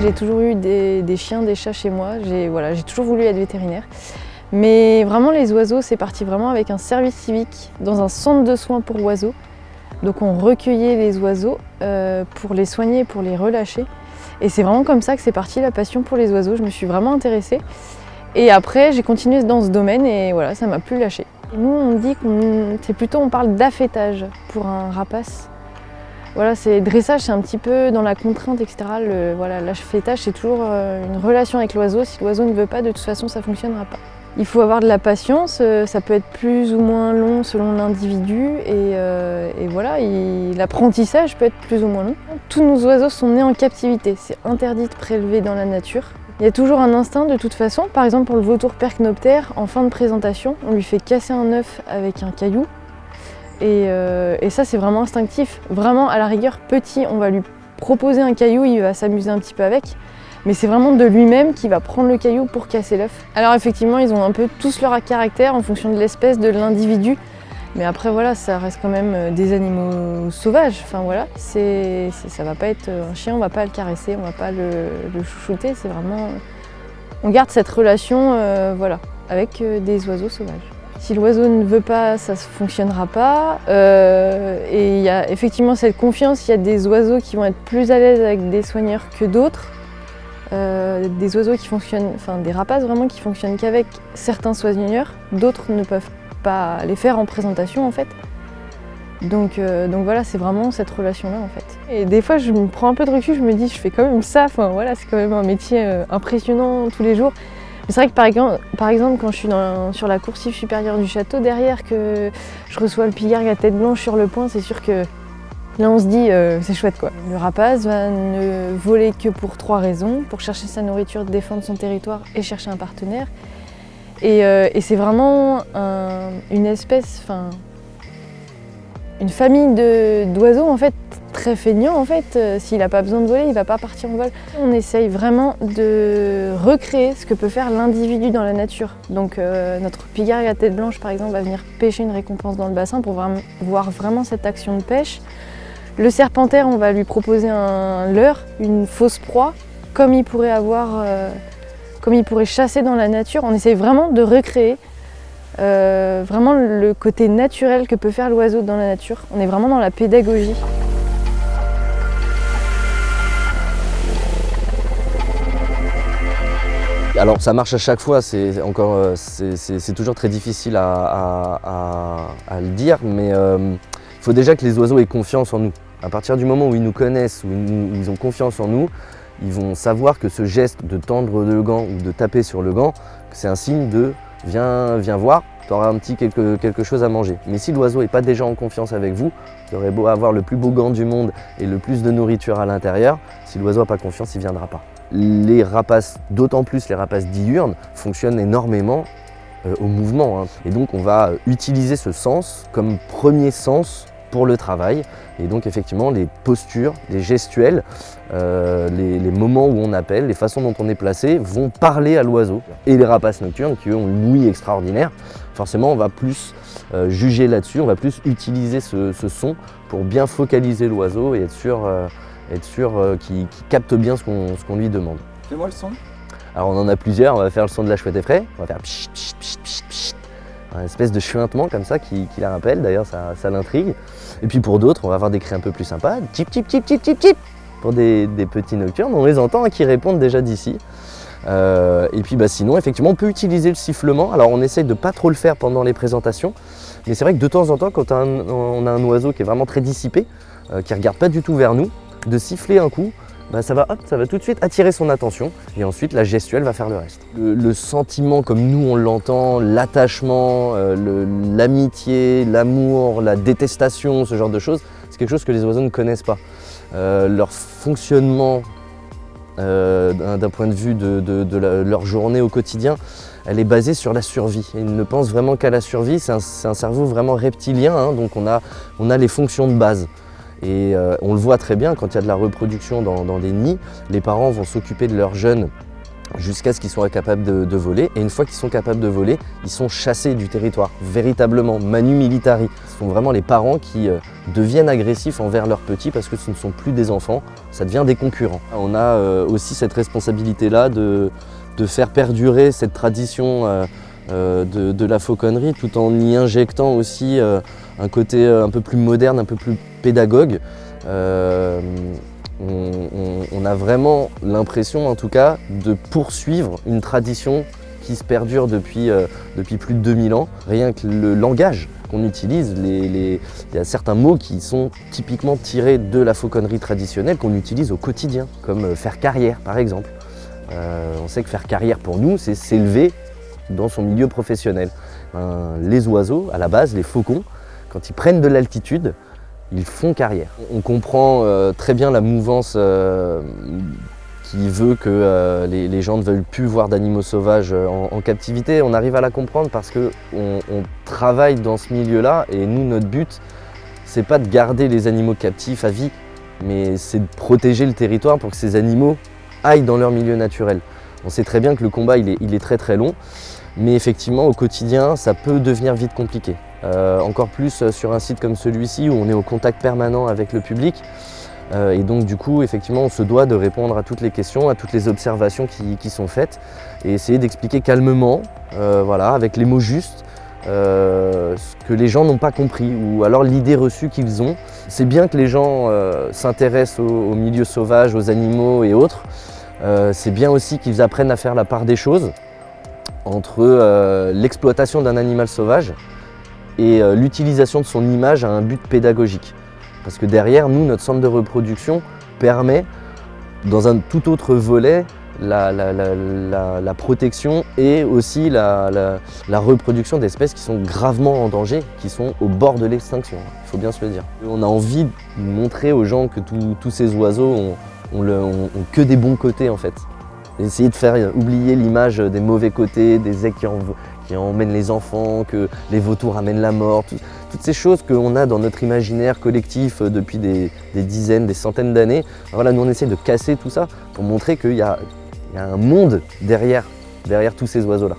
J'ai toujours eu des chiens, des chats chez moi, j'ai toujours voulu être vétérinaire. Mais vraiment les oiseaux, c'est parti vraiment avec un service civique dans un centre de soins pour oiseaux. Donc on recueillait les oiseaux pour les soigner, pour les relâcher. Et c'est vraiment comme ça que c'est parti la passion pour les oiseaux, je me suis vraiment intéressée. Et après j'ai continué dans ce domaine et voilà, ça m'a plus lâché. Nous on dit on parle d'affêtage pour un rapace. Voilà, c'est dressage, c'est un petit peu dans la contrainte, etc. L'affêtage, c'est toujours une relation avec l'oiseau. Si l'oiseau ne veut pas, de toute façon, ça ne fonctionnera pas. Il faut avoir de la patience, ça peut être plus ou moins long selon l'individu. Et voilà, l'apprentissage peut être plus ou moins long. Tous nos oiseaux sont nés en captivité, c'est interdit de prélever dans la nature. Il y a toujours un instinct de toute façon. Par exemple, pour le vautour percnoptère, en fin de présentation, on lui fait casser un œuf avec un caillou. Et ça c'est vraiment instinctif, vraiment à la rigueur petit, on va lui proposer un caillou, il va s'amuser un petit peu avec, mais c'est vraiment de lui-même qu'il va prendre le caillou pour casser l'œuf. Alors effectivement ils ont un peu tous leur caractère en fonction de l'espèce, de l'individu, mais après voilà, ça reste quand même des animaux sauvages, enfin voilà, ça va pas être un chien, on va pas le caresser, on va pas le chouchouter, c'est vraiment... On garde cette relation voilà, avec des oiseaux sauvages. Si l'oiseau ne veut pas, ça ne fonctionnera pas. Et il y a effectivement cette confiance, il y a des oiseaux qui vont être plus à l'aise avec des soigneurs que d'autres. Des oiseaux qui fonctionnent, enfin des rapaces vraiment qui fonctionnent qu'avec certains soigneurs, d'autres ne peuvent pas les faire en présentation en fait. Donc voilà, c'est vraiment cette relation-là en fait. Et des fois je me prends un peu de recul, je me dis je fais quand même ça, enfin voilà, c'est quand même un métier impressionnant tous les jours. C'est vrai que par exemple quand je suis sur la coursive supérieure du château, derrière que je reçois le pigargue à tête blanche sur le poing, c'est sûr que là on se dit c'est chouette quoi. Le rapace va ne voler que pour 3 raisons, pour chercher sa nourriture, défendre son territoire et chercher un partenaire. Et c'est vraiment une espèce, une famille d'oiseaux en fait, très feignant en fait, s'il n'a pas besoin de voler, il ne va pas partir en vol. On essaye vraiment de recréer ce que peut faire l'individu dans la nature. Donc notre pigargue à tête blanche par exemple va venir pêcher une récompense dans le bassin pour voir vraiment cette action de pêche. Le serpentaire, on va lui proposer un leurre, une fausse proie, comme il pourrait chasser dans la nature. On essaye vraiment de recréer vraiment le côté naturel que peut faire l'oiseau dans la nature. On est vraiment dans la pédagogie. Alors ça marche à chaque fois, c'est toujours très difficile à le dire, mais il faut déjà que les oiseaux aient confiance en nous. À partir du moment où ils nous connaissent, où ils ont confiance en nous, ils vont savoir que ce geste de tendre le gant ou de taper sur le gant, c'est un signe de « viens voir, tu auras un petit quelque chose à manger ». Mais si l'oiseau n'est pas déjà en confiance avec vous, vous aurez beau avoir le plus beau gant du monde et le plus de nourriture à l'intérieur, si l'oiseau n'a pas confiance, il ne viendra pas. Les rapaces, d'autant plus les rapaces diurnes, fonctionnent énormément au mouvement. Et donc on va utiliser ce sens comme premier sens pour le travail. Et donc effectivement les postures, les gestuels, les moments où on appelle, les façons dont on est placé vont parler à l'oiseau. Et les rapaces nocturnes qui eux ont une ouïe extraordinaire, forcément on va plus juger là-dessus, on va plus utiliser ce son pour bien focaliser l'oiseau et être sûr qu'il capte bien ce qu'on lui demande. Fais-moi le son. Alors on en a plusieurs, on va faire le son de la chouette effraie, on va faire pchit, pchit, pchit, pchit, pchit, un espèce de chuintement comme ça qui la rappelle, d'ailleurs ça l'intrigue. Et puis pour d'autres, on va avoir des cris un peu plus sympas, tip tip tip tip tip tip, pour des petits nocturnes, on les entend qui répondent déjà d'ici. Et puis sinon, effectivement, on peut utiliser le sifflement. Alors on essaye de pas trop le faire pendant les présentations, mais c'est vrai que de temps en temps, quand on a un oiseau qui est vraiment très dissipé, qui ne regarde pas du tout vers nous, de siffler un coup, ça va tout de suite attirer son attention et ensuite la gestuelle va faire le reste. Le sentiment comme nous on l'entend, l'attachement, l'amitié, l'amour, la détestation, ce genre de choses, c'est quelque chose que les oiseaux ne connaissent pas. Leur fonctionnement d'un point de vue de leur journée au quotidien, elle est basée sur la survie. Ils ne pensent vraiment qu'à la survie, c'est un cerveau vraiment reptilien, donc on a les fonctions de base. Et on le voit très bien quand il y a de la reproduction dans des nids, les parents vont s'occuper de leurs jeunes jusqu'à ce qu'ils soient capables de voler. Et une fois qu'ils sont capables de voler, ils sont chassés du territoire, véritablement, manu militari. Ce sont vraiment les parents qui deviennent agressifs envers leurs petits parce que ce ne sont plus des enfants, ça devient des concurrents. On a aussi cette responsabilité-là de faire perdurer cette tradition de la fauconnerie tout en y injectant aussi un côté un peu plus moderne, un peu plus pédagogue. On a vraiment l'impression, en tout cas, de poursuivre une tradition qui se perdure depuis plus de 2000 ans. Rien que le langage qu'on utilise, il y a certains mots qui sont typiquement tirés de la fauconnerie traditionnelle qu'on utilise au quotidien, comme faire carrière par exemple. On sait que faire carrière pour nous, c'est s'élever dans son milieu professionnel. Les oiseaux, à la base, les faucons, quand ils prennent de l'altitude, ils font carrière. On comprend très bien la mouvance qui veut que les gens ne veulent plus voir d'animaux sauvages en captivité. On arrive à la comprendre parce qu'on travaille dans ce milieu-là et nous, notre but, c'est pas de garder les animaux captifs à vie, mais c'est de protéger le territoire pour que ces animaux aillent dans leur milieu naturel. On sait très bien que le combat, il est très très long, mais effectivement, au quotidien, ça peut devenir vite compliqué. Encore plus sur un site comme celui-ci où on est au contact permanent avec le public et donc du coup effectivement on se doit de répondre à toutes les questions, à toutes les observations qui sont faites et essayer d'expliquer calmement, voilà, avec les mots justes, ce que les gens n'ont pas compris ou alors l'idée reçue qu'ils ont. C'est bien que les gens s'intéressent au milieu sauvage, aux animaux et autres. C'est bien aussi qu'ils apprennent à faire la part des choses entre l'exploitation d'un animal sauvage et l'utilisation de son image à un but pédagogique. Parce que derrière, nous, notre centre de reproduction permet, dans un tout autre volet, la protection et aussi la reproduction d'espèces qui sont gravement en danger, qui sont au bord de l'extinction, il faut bien se le dire. On a envie de montrer aux gens que tous ces oiseaux ont que des bons côtés en fait. Essayer de faire oublier l'image des mauvais côtés, des aigles qui emmènent les enfants, que les vautours amènent la mort, toutes ces choses qu'on a dans notre imaginaire collectif depuis des dizaines, des centaines d'années. Voilà, nous on essaie de casser tout ça pour montrer qu'il y a un monde derrière tous ces oiseaux-là.